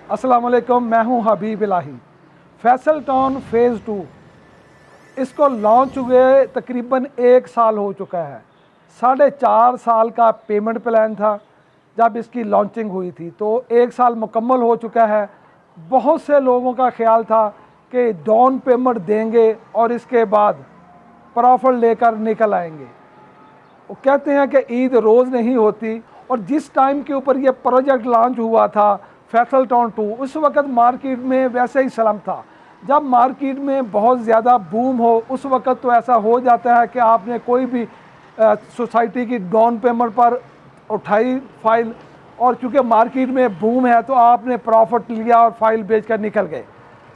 अस्सलाम वालेकुम, मैं हूं हबीब इलाही। फैसल टाउन फ़ेज़ 2 इसको लॉन्च हुए तकरीबन 1 साल हो चुका है। 4.5 साल का पेमेंट प्लान था जब इसकी लॉन्चिंग हुई थी, तो 1 साल मुकम्मल हो चुका है। बहुत से लोगों का ख्याल था कि डाउन पेमेंट देंगे और इसके बाद प्रॉफिट लेकर निकल आएंगे। वो कहते हैं कि ईद रोज़ नहीं होती, और जिस टाइम के ऊपर ये प्रोजेक्ट लॉन्च हुआ था फैसल टाउन 2, उस वक्त मार्केट में वैसे ही सलम था। जब मार्केट में बहुत ज़्यादा बूम हो उस वक्त तो ऐसा हो जाता है कि आपने कोई भी सोसाइटी की डाउन पेमेंट पर उठाई फाइल, और चूँकि मार्केट में बूम है तो आपने प्रॉफिट लिया और फाइल बेच कर निकल गए।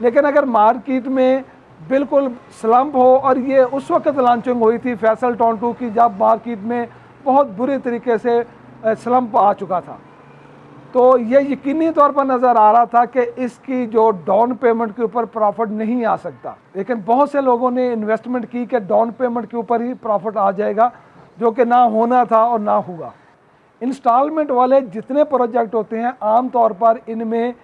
लेकिन अगर मार्केट में बिल्कुल स्लम्प हो, और ये उस वक्त लॉन्चिंग हुई थी फैसल टाउन 2 की जब मार्केट में बहुत बुरे तरीके से स्लम्प आ चुका था, तो ये यकीनी तौर पर नज़र आ रहा था कि इसकी जो डाउन पेमेंट के ऊपर प्रॉफिट नहीं आ सकता। लेकिन बहुत से लोगों ने इन्वेस्टमेंट की कि डाउन पेमेंट के ऊपर ही प्रॉफिट आ जाएगा, जो कि ना होना था और ना हुआ। इंस्टॉलमेंट वाले जितने प्रोजेक्ट होते हैं आम तौर पर इनमें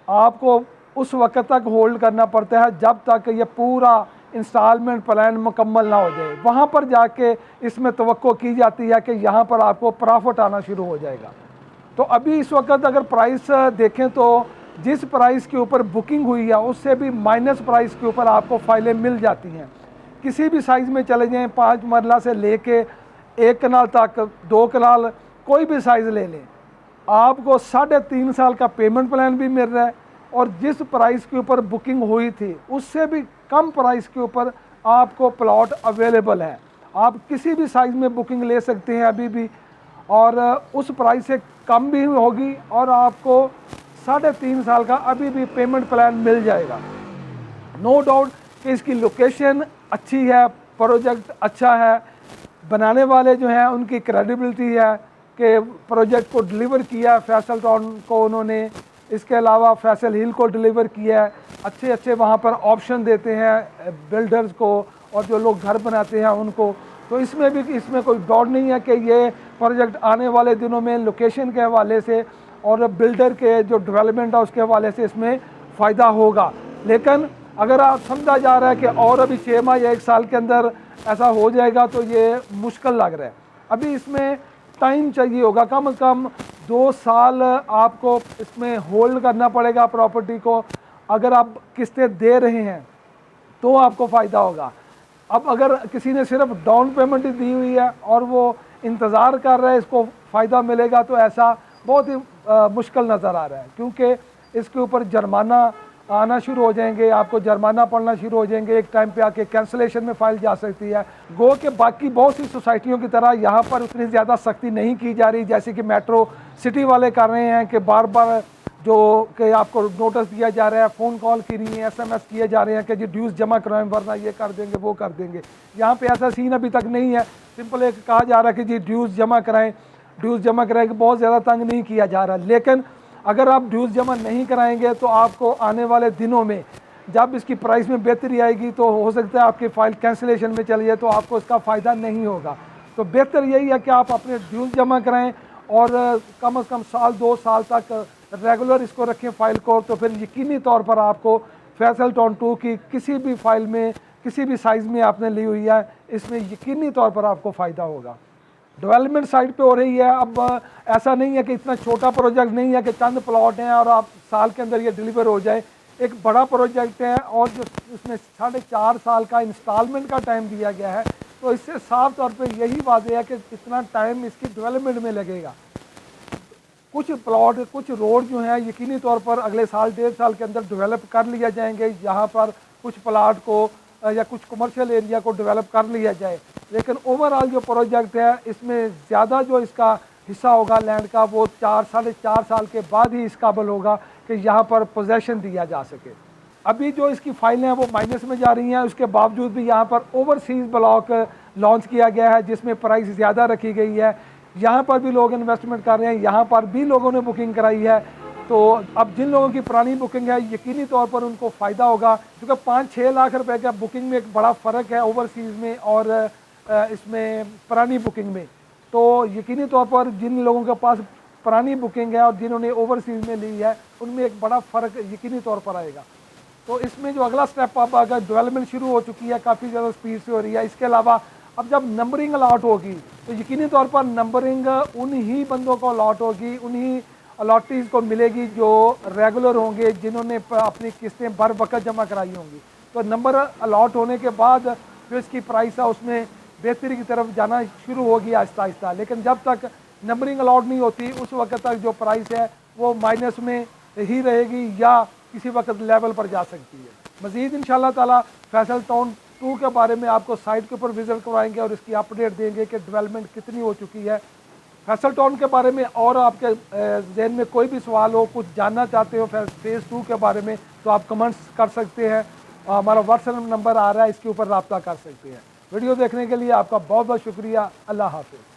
आपको उस वक्त तक होल्ड करना पड़ता है जब तक ये पूरा इंस्टॉलमेंट प्लान मुकम्मल ना हो जाए। वहाँ पर जाके इसमें तवक्को की जाती है कि यहाँ पर आपको प्रॉफिट आना शुरू हो जाएगा। तो अभी इस वक्त अगर प्राइस देखें तो जिस प्राइस के ऊपर बुकिंग हुई है उससे भी माइनस प्राइस के ऊपर आपको फाइलें मिल जाती हैं। किसी भी साइज़ में चले जाएँ, 5 मरला से लेके 1 कनाल तक, 2 कनाल, कोई भी साइज़ ले लें, आपको 3.5 साल का पेमेंट प्लान भी मिल रहा है, और जिस प्राइस के ऊपर बुकिंग हुई थी उससे भी कम प्राइस के ऊपर आपको प्लॉट अवेलेबल है। आप किसी भी साइज़ में बुकिंग ले सकते हैं अभी भी, और उस प्राइस से कम भी होगी, और आपको 3.5 साल का अभी भी पेमेंट प्लान मिल जाएगा। नो डाउट कि इसकी लोकेशन अच्छी है, प्रोजेक्ट अच्छा है, बनाने वाले जो हैं उनकी क्रेडिबिलिटी है कि प्रोजेक्ट को डिलीवर किया फैसल टाउन को उन्होंने, इसके अलावा फैसल हिल को डिलीवर किया है। अच्छे अच्छे वहाँ पर ऑप्शन देते हैं बिल्डर्स को और जो लोग घर बनाते हैं उनको। तो इसमें कोई डाउट नहीं है कि ये प्रोजेक्ट आने वाले दिनों में लोकेशन के हवाले से और बिल्डर के जो डेवलपमेंट है उसके हवाले से इसमें फ़ायदा होगा। लेकिन अगर आप समझा जा रहा है कि और अभी 6 माह या 1 साल के अंदर ऐसा हो जाएगा तो ये मुश्किल लग रहा है। अभी इसमें टाइम चाहिए होगा, कम से कम 2 साल आपको इसमें होल्ड करना पड़ेगा प्रॉपर्टी को। अगर आप किस्तें दे रहे हैं तो आपको फ़ायदा होगा। अब अगर किसी ने सिर्फ डाउन पेमेंट ही दी हुई है और वो इंतज़ार कर रहा है इसको फ़ायदा मिलेगा, तो ऐसा बहुत ही मुश्किल नज़र आ रहा है, क्योंकि इसके ऊपर जुर्माना आना शुरू हो जाएंगे, आपको जुर्माना पड़ना शुरू हो जाएंगे। एक टाइम पे आके कैंसलेशन में फ़ाइल जा सकती है। गो के बाकी बहुत सी सोसाइटियों की तरह यहाँ पर उतनी ज़्यादा सख्ती नहीं की जा रही जैसे कि मेट्रो सिटी वाले कर रहे हैं कि बार बार जो कि आपको नोटिस दिया जा रहा है, फ़ोन कॉल की रही है, SMS किए जा रहे हैं कि जी ड्यूज़ जमा कराएं वरना ये कर देंगे वो कर देंगे। यहाँ पे ऐसा सीन अभी तक नहीं है। सिंपल एक कहा जा रहा है कि जी ड्यूज़ जमा कराएं, ड्यूज़ जमा कराएं, बहुत ज़्यादा तंग नहीं किया जा रहा। लेकिन अगर आप ड्यूज़ जमा नहीं कराएंगे तो आपको आने वाले दिनों में जब इसकी प्राइस में बेहतरी आएगी तो हो सकता है आपकी फ़ाइल कैंसिलेशन में चली जाए, तो आपको इसका फ़ायदा नहीं होगा। तो बेहतर यही है कि आप अपने ड्यूज़ जमा कराएं और कम से कम साल 2 साल तक रेगुलर इसको रखें फ़ाइल को। तो फिर यकीनी तौर पर आपको फैसल टाउन 2 की किसी भी फ़ाइल में, किसी भी साइज़ में आपने ली हुई है, इसमें यकीनी तौर पर आपको फ़ायदा होगा। डेवलपमेंट साइड पे हो रही है। अब ऐसा नहीं है कि इतना छोटा प्रोजेक्ट नहीं है कि चंद प्लॉट हैं और आप साल के अंदर ये डिलीवर हो जाए। एक बड़ा प्रोजेक्ट है और जो इसमें 4.5 साल का इंस्टॉलमेंट का टाइम दिया गया है, तो इससे साफ तौर पे यही वाज़ेह है कि इतना टाइम इसकी डेवलपमेंट में लगेगा। कुछ प्लॉट, कुछ रोड जो हैं यकीनी तौर पर अगले साल 1.5 साल के अंदर डेवलप कर लिया जाएंगे। यहाँ पर कुछ प्लाट को या कुछ कमर्शियल एरिया को डेवलप कर लिया जाए। लेकिन ओवरऑल जो प्रोजेक्ट है इसमें ज़्यादा जो इसका हिस्सा होगा लैंड का, वो 4-4.5 साल के बाद ही इस काबिल होगा कि यहाँ पर पोजेसन दिया जा सके। अभी जो इसकी फाइलें हैं वो माइनस में जा रही हैं, उसके बावजूद भी यहाँ पर ओवरसीज़ ब्लॉक लॉन्च किया गया है जिसमें प्राइस ज़्यादा रखी गई है। यहाँ पर भी लोग इन्वेस्टमेंट कर रहे हैं, यहाँ पर भी लोगों ने बुकिंग कराई है। तो अब जिन लोगों की पुरानी बुकिंग है यकीनी तौर पर उनको फ़ायदा होगा, क्योंकि 5-6 लाख रुपए का बुकिंग में एक बड़ा फ़र्क है ओवरसीज़ में और इसमें पुरानी बुकिंग में। तो यकीनी तौर पर जिन लोगों के पास पुरानी बुकिंग है और जिन्होंने ओवरसीज़ में ली है उनमें एक बड़ा फ़र्क यकीनी तौर पर आएगा। तो इसमें जो अगला स्टेप आप अगर डेवलपमेंट शुरू हो चुकी है, काफ़ी ज़्यादा स्पीड से हो रही है। इसके अलावा अब जब नंबरिंग अलॉट होगी तो यकीनी तौर पर नंबरिंग उन्हीं बंदों को अलॉट होगी, उन्हीं अलॉटीज़ को मिलेगी जो रेगुलर होंगे, जिन्होंने अपनी किस्तें बर वक्त जमा कराई होंगी। तो नंबर अलॉट होने के बाद जो इसकी प्राइस है उसमें बेहतरी की तरफ जाना शुरू होगी आहिस्ता आहिस्ता। लेकिन जब तक नंबरिंग अलॉट नहीं होती उस वक्त तक जो प्राइस है वो माइनस में ही रहेगी या किसी वक्त लेवल पर जा सकती है। मज़ीद इंशाल्लाह ताला फैसल टाउन 2 के बारे में आपको साइट के ऊपर विज़िट करवाएंगे और इसकी अपडेट देंगे कि डेवलपमेंट कितनी हो चुकी है। फैसल टाउन के बारे में और आपके जहन में कोई भी सवाल हो, कुछ जानना चाहते हो फेज़ 2 के बारे में, तो आप कमेंट्स कर सकते हैं। हमारा व्हाट्सएप नंबर आ रहा है, इसके ऊपर रब्ता कर सकते हैं। वीडियो देखने के लिए आपका बहुत बहुत शुक्रिया। अल्लाह हाफ़िज़।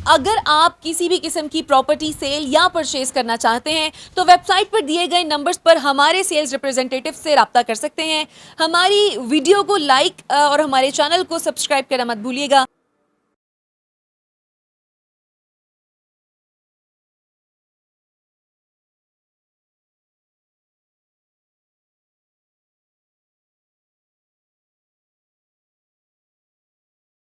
अगर आप किसी भी किस्म की प्रॉपर्टी सेल या परचेज करना चाहते हैं तो वेबसाइट पर दिए गए नंबर्स पर हमारे सेल्स रिप्रेजेंटेटिव से रब्ता कर सकते हैं। हमारी वीडियो को लाइक और हमारे चैनल को सब्सक्राइब करना मत भूलिएगा।